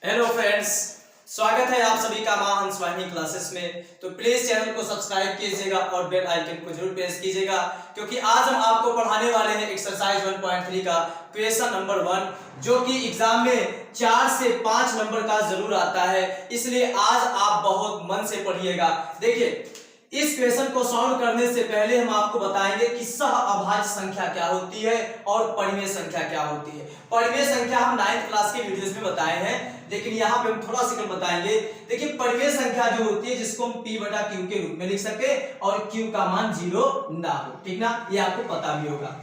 Hello friends, स्वागत है आप सभी का मां हंसवाहिनी क्लासेस में। तो प्लीज चैनल को सब्सक्राइब कीजिएगा और बेल आइकन को जरूर प्रेस कीजिएगा, क्योंकि आज हम आपको पढ़ाने वाले हैं एक्सरसाइज 1.3 का क्वेश्चन नंबर 1, जो कि एग्जाम में 4 से 5 नंबर का जरूर आता है। इसलिए आज आप बहुत मन से पढ़िएगा। देखिए, इस क्वेश्चन को सॉल्व करने से पहले हम आपको बताएंगे कि सह अभाज्य संख्या क्या होती है और परिमेय संख्या क्या होती है। परिमेय संख्या हम 9th क्लास के वीडियोस में बताए हैं, लेकिन यहाँ पे हम थोड़ा सा बताएंगे। देखिए, परिमेय संख्या जो होती है जिसको हम p बटा q के रूप में लिख सके और q का मान 0 ना हो, ठीक ना, ये आपको पता भी होगा।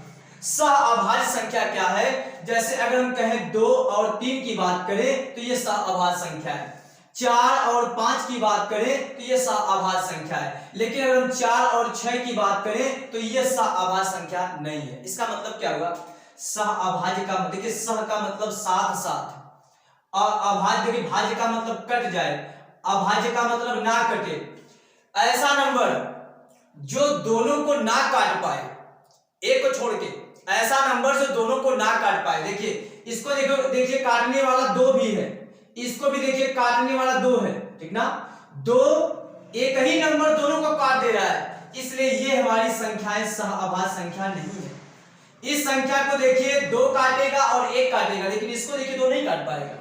सह अभाज्य संख्या क्या है? जैसे अगर हम कहें 2 और 3 की बात करें तो ये सह अभाज्य संख्या है। 4 और 5 की बात करें तो ये सह अभाज्य संख्या है। लेकिन अगर हम 4 और 6 की बात करें तो ये सह अभाज्य संख्या नहीं है। इसका मतलब क्या होगा? सह अभाज्य का मतलब, देखिए, सह का मतलब साथ साथ, और अभाज्य देखिए भाज्य का मतलब कट जाए, अभाज्य का मतलब ना कटे। ऐसा नंबर जो दोनों को ना काट पाए, एक को छोड़ के, ऐसा नंबर जो दोनों को ना काट पाए। देखिए, इसको देखो, देखिए काटने वाला 2 भी है, इसको भी देखिए काटने वाला 2 है, ठीक ना। 2 एक ही नंबर दोनों को काट दे रहा है, इसलिए ये हमारी संख्याएं सह अभाज्य संख्या नहीं है। इस संख्या को देखिए 2 काटेगा और 1 काटेगा, लेकिन इसको देखिए 2 नहीं काट पाएगा,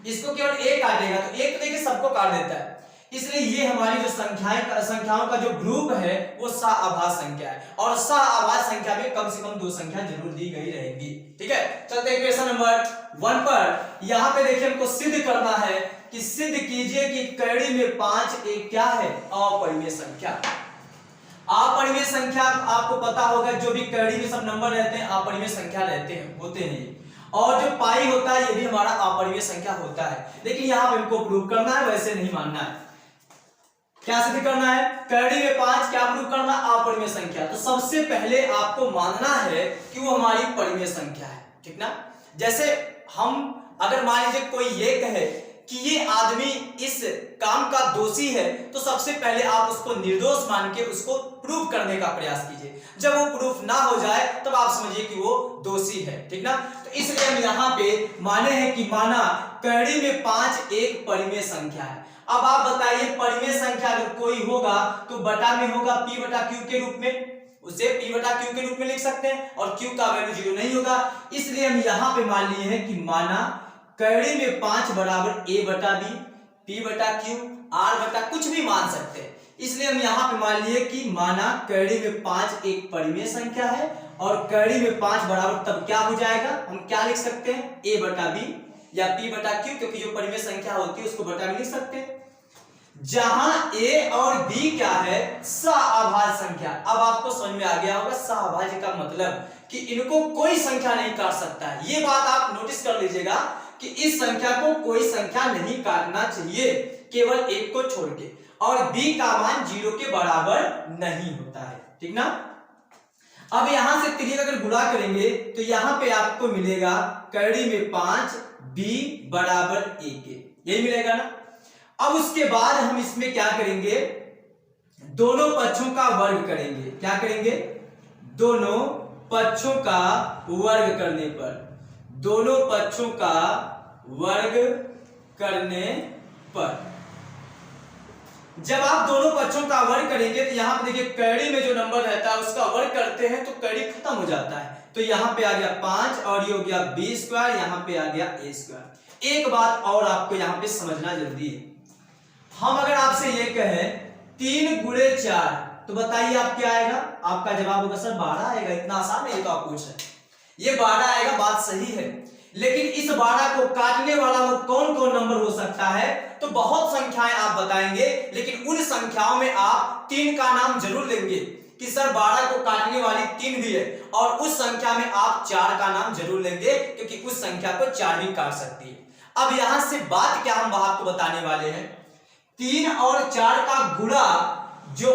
इसको केवल 1 काटेगा। तो 1 तो देखिए सबको काट देता है, इसलिए ये हमारी जो संख्याओं का जो ग्रुप है वो सह अभाज्य संख्या है। और सह अभाज्य संख्या में कम से कम 2 संख्या जरूर दी गई रहेगी, ठीक है। चलते हैं क्वेश्चन नंबर 1 पर। यहाँ पे देखिए हमको सिद्ध करना है कि सिद्ध कीजिए कि कड़ी में 5 एक क्या है? अपरिमेय संख्या। अपरिमेय संख्या आपको पता होगा, जो भी कड़ी में सब नंबर रहते हैं अपरिमेय संख्या रहते हैं, होते हैं। और जो पाई होता है ये भी हमारा अपरिमेय संख्या होता है। लेकिन यहाँ पे हमको प्रूव करना है, वैसे नहीं मानना है। क्या सिद्ध करना है? कड़ी में 5 क्या प्रूव करना? अपरिमेय संख्या। तो सबसे पहले आपको मानना है कि वो हमारी परिमेय संख्या है, ठीक ना। जैसे हम अगर मान लीजिए कोई ये कहे कि ये आदमी इस काम का दोषी है, तो सबसे पहले आप उसको निर्दोष मान के उसको प्रूव करने का प्रयास कीजिए। जब वो प्रूफ ना हो जाए तब आप समझिए कि वो दोषी है, ठीक ना। तो इसलिए हम यहाँ पे माने हैं कि माना कड़ी में 5 एक परिमेय संख्या है। अब आप बताइए, परिमेय संख्या अगर कोई होगा तो बटा में होगा p बटा q के रूप में, उसे p बटा q के रूप में लिख सकते हैं, और q का वैल्यू 0 नहीं होगा। इसलिए हम यहाँ पे मान लिए हैं कि माना कड़ी में 5 बराबर a बटा b, p बटा q, r बटा कुछ भी मान सकते हैं। इसलिए हम यहाँ पे मान लिए कि माना कड़ी में 5 एक परिमेय संख्या है, और कड़ी में 5 बराबर तब क्या हो जाएगा? हम क्या लिख सकते हैं? a बटा b या p बटा q, क्योंकि जो परिमेय संख्या होती है उसको बटा में लिख सकते हैं। जहां a और b क्या है? सह अभाज्य संख्या। अब आपको समझ में आ गया होगा सह अभाज्य का मतलब कि इनको कोई संख्या नहीं काट सकता है। ये बात आप नोटिस कर लीजिएगा कि इस संख्या को कोई संख्या नहीं काटना चाहिए, केवल एक को छोड़ के, और b का मान 0 के बराबर नहीं होता है, ठीक ना। अब यहां से 3 अगर गुणा करेंगे तो यहां पे आपको मिलेगा कड़ी में 5 b बराबर a के, यही मिलेगा ना। अब उसके बाद हम इसमें क्या करेंगे? दोनों पक्षों का वर्ग करेंगे। क्या करेंगे? दोनों पक्षों का वर्ग करने पर, दोनों पक्षों का वर्ग करने पर जब आप दोनों पक्षों का वर्ग करेंगे तो यहां पे देखिए कड़ी में जो नंबर रहता है उसका वर्ग करते हैं तो कड़ी खत्म हो जाता है। तो यहां पे आ गया 5 और ये हो गया b स्क्वायर, यहां पे आ गया a स्क्वायर। एक बात और आपको यहां पे समझना जरूरी है। हम अगर आपसे ये कहें 3 गुणे 4, तो बताइए आप क्या आएगा? आपका जवाब होगा सर 12 आएगा। इतना आसान है ये तो आप पूछ रहे हैं, ये 12 आएगा, बात सही है। लेकिन इस 12 को काटने वाला वो कौन कौन नंबर हो सकता है? तो बहुत संख्याएं आप बताएंगे, लेकिन उन संख्याओं में आप 3 का नाम जरूर लेंगे कि सर 12 को काटने वाली 3 भी है, और उस संख्या में आप 4 का नाम जरूर लेंगे, क्योंकि उस संख्या को 4 भी काट सकती है। अब यहां से बात क्या हम आपको बताने वाले हैं, 3 और 4 का गुणा जो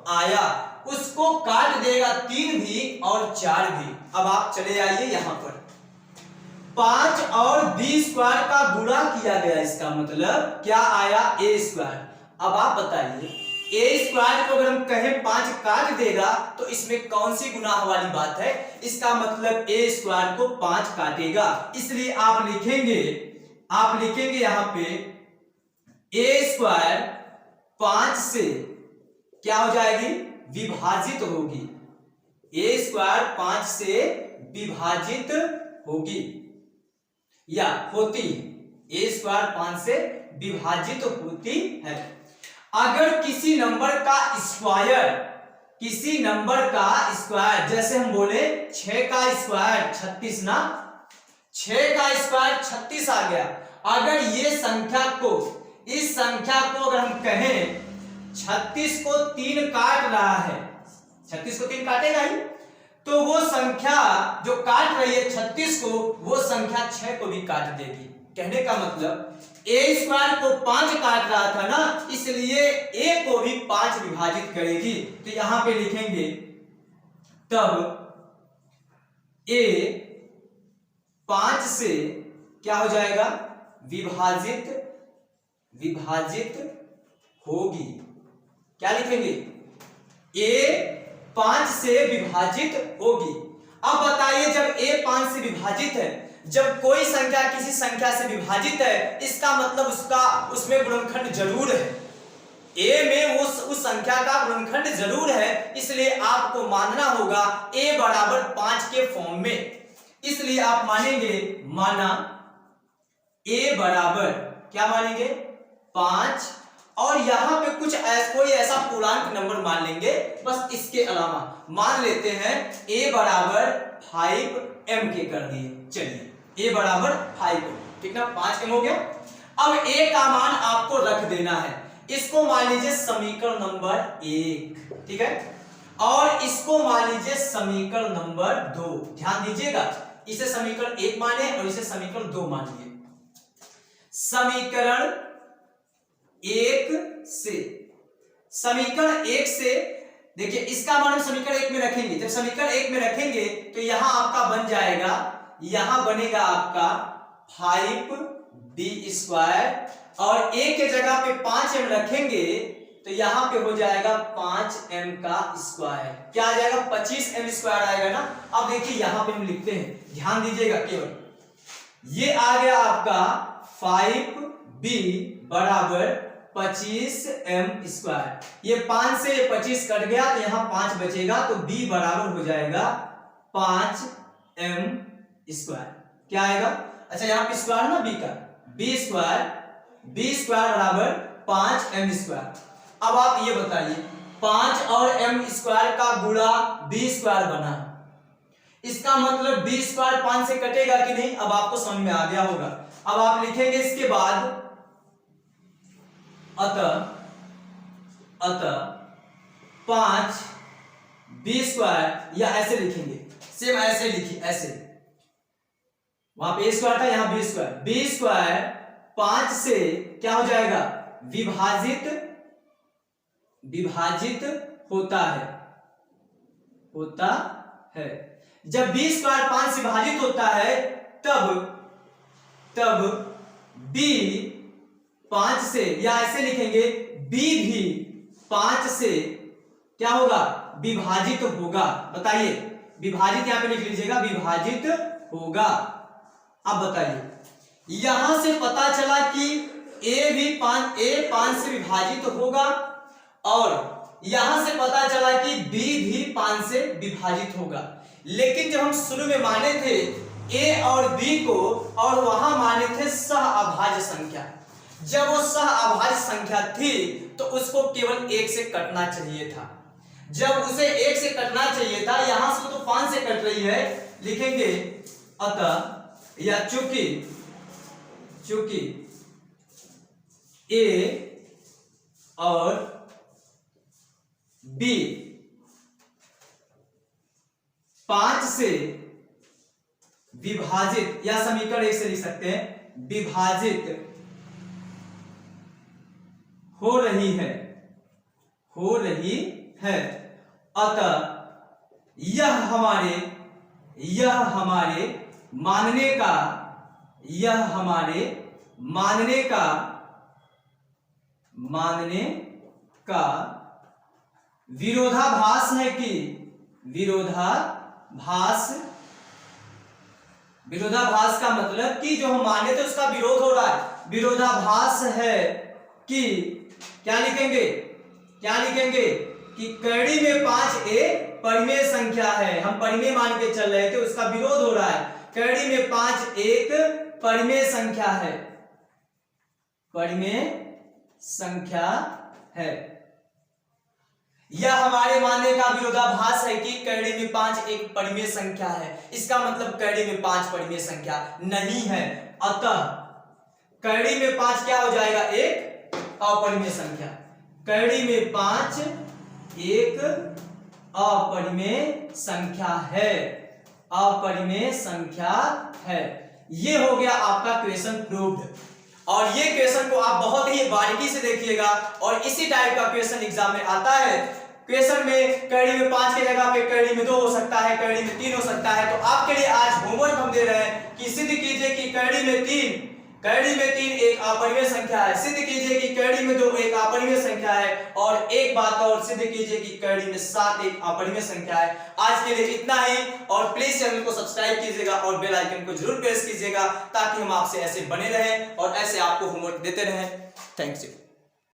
आया उसको काट देगा 3 भी और 4 भी। अब आप चले आइए यहां पर, 5 और b स्क्वायर का गुणा किया गया, इसका मतलब क्या आया? a square. अब आप बताइए, a स्क्वायर को अगर हम कहें 5 काट देगा तो इसमें कौन सी गुना वाली बात है? इसका मतलब a स्क्वायर को 5 काटेगा। इसलिए आप लिखेंगे आप लिखेंगे यहां पे ए स्क्वायर 5 से क्या हो जाएगी, विभाजित होगी। ए स्क्वायर 5 से विभाजित होगी या होती है। ए स्क्वायर 5 से विभाजित होती है। अगर किसी नंबर का स्क्वायर, किसी नंबर का स्क्वायर, जैसे हम बोले 6 का स्क्वायर 36 ना, 6 का स्क्वायर 36 आ गया। अगर ये संख्या को, इस संख्या को अगर हम कहें 36 को 3 काट रहा है, 36 को 3 काटेगा ही, तो वो संख्या जो काट रही है 36 को, वो संख्या 6 को भी काट देगी। कहने का मतलब ए स्क्वायर को 5 काट रहा था ना, इसलिए ए को भी 5 विभाजित करेगी। तो यहां पे लिखेंगे तब ए 5 से क्या हो जाएगा, विभाजित होगी। क्या लिखेंगे, ए 5 से विभाजित होगी। अब बताइए, जब ए 5 से विभाजित है, जब कोई संख्या किसी संख्या से विभाजित है, इसका मतलब उसमें गुणनखंड जरूर है। ए में उस संख्या का गुणनखंड जरूर है, इसलिए आपको मानना होगा ए बराबर 5 के फॉर्म में। इसलिए आप मानेंगे, माना ए बराबर क्या मानेंगे, 5, और यहां पे कोई ऐसा पूर्णांक नंबर मान लेंगे। बस इसके अलावा मान लेते हैं a बराबर 5m के कर दिए। चलिए a बराबर 5m, ठीक ना, 5m हो गया। अब a का मान आपको रख देना है। इसको मान लीजिए समीकरण नंबर 1, ठीक है, और इसको मान लीजिए समीकरण नंबर 2। ध्यान दीजिएगा, इसे समीकरण 1 माने और इसे समीकरण 2 मानिए। समीकरण 1 से, समीकरण 1 से देखिए, इसका मान हम समीकरण 1 में रखेंगे। जब समीकरण 1 में रखेंगे तो यहां आपका बन जाएगा, यहां बनेगा आपका 5b स्क्वायर, और a के जगह पे 5m रखेंगे तो यहां पे हो जाएगा 5m का स्क्वायर। क्या आ जाएगा, 25m स्क्वायर आएगा ना। अब देखिए यहां पे हम लिखते हैं, ध्यान दीजिएगा केवल, ये आ गया आपका 5b बराबर 25m स्क्वायर। ये 5 से 25 कट गया तो यहां 5 बचेगा, तो b बराबर हो जाएगा 5m स्क्वायर। क्या आएगा, अच्छा यहां पे स्क्वायर है ना b का, b स्क्वायर बराबर 5m स्क्वायर। अब आप ये बताइए, 5 और m स्क्वायर का गुणा b स्क्वायर बना, इसका मतलब b स्क्वायर 5 से कटेगा कि नहीं, अब आपको समझ में आ गया होगा। अब आप लिखेंगे इसके बाद, अतः 5b स्क्वायर, या ऐसे लिखेंगे, सेम ऐसे लिखिए, ऐसे, वहां पे a स्क्वायर था, यहां b स्क्वायर, b स्क्वायर 5 से क्या हो जाएगा, विभाजित होता है। जब b स्क्वायर 5 से विभाजित होता है, तब b 5 से, या ऐसे लिखेंगे b भी 5 से क्या होगा, विभाजित होगा। बताइए, विभाजित यहां पे लिख लीजिएगा, विभाजित होगा। अब बताइए, यहां से पता चला कि a 5 से विभाजित होगा, और यहां से पता चला कि b भी 5 से विभाजित होगा। लेकिन जब हम शुरू में माने थे a और b को, और वहां माने थे सह अभाज्य संख्या, जब वो सह अभाज्य संख्या थी तो उसको केवल 1 से कटना चाहिए था। जब उसे 1 से कटना चाहिए था, यहां से तो 5 से कट रही है, लिखेंगे अतः, या चूंकि a और b 5 से विभाजित, या समीकरण 1 से लिख सकते हैं, विभाजित हो रही है, अतः यह हमारे मानने का विरोधाभास है कि विरोधाभास का मतलब कि जो हम माने थे उसका विरोध हो रहा है। विरोधाभास है कि क्या लिखेंगे कि कड़ी में 5 एक परिमेय संख्या है। हम परिमेय मान के चल रहे थे, उसका विरोध हो रहा है। कड़ी में 5 एक परिमेय संख्या है, परिमेय संख्या है। यह हमारे मानने का विरोधाभास है कि कड़ी में 5 एक परिमेय संख्या है। इसका मतलब कड़ी में 5 परिमेय संख्या नहीं है। अतः कड़ी में 5 क्या हो जाएगा? एक अपरिमेय संख्या। कड़ी में 5 एक अपरिमेय संख्या है, अपरिमेय संख्या है। ये हो गया आपका क्वेश्चन प्रूव्ड। और ये क्वेश्चन को आप बहुत ही बारीकी से देखिएगा और इसी टाइप का क्वेश्चन एग्जाम में आता है। क्वेश्चन में कड़ी में 5 की जगह पे कड़ी में 2 हो सकता है, कड़ी में 3 हो सकता है। तो आपके लिए आज होमवर्क हम दे रहे हैं कि सिद्ध कीजिए कि कड़ी में 3 एक अपरिमेय संख्या है। सिद्ध कीजिए कि कड़ी में 2 एक अपरिमेय संख्या है। और एक बात और, सिद्ध कीजिए कि कड़ी में 7 एक अपरिमेय संख्या है। आज के लिए इतना ही। और प्लीज चैनल को सब्सक्राइब कीजिएगा और बेल आइकन को जरूर प्रेस कीजिएगा ताकि हम आपसे ऐसे बने रहें और ऐसे आपको होमवर्क देते रहें। Thank you.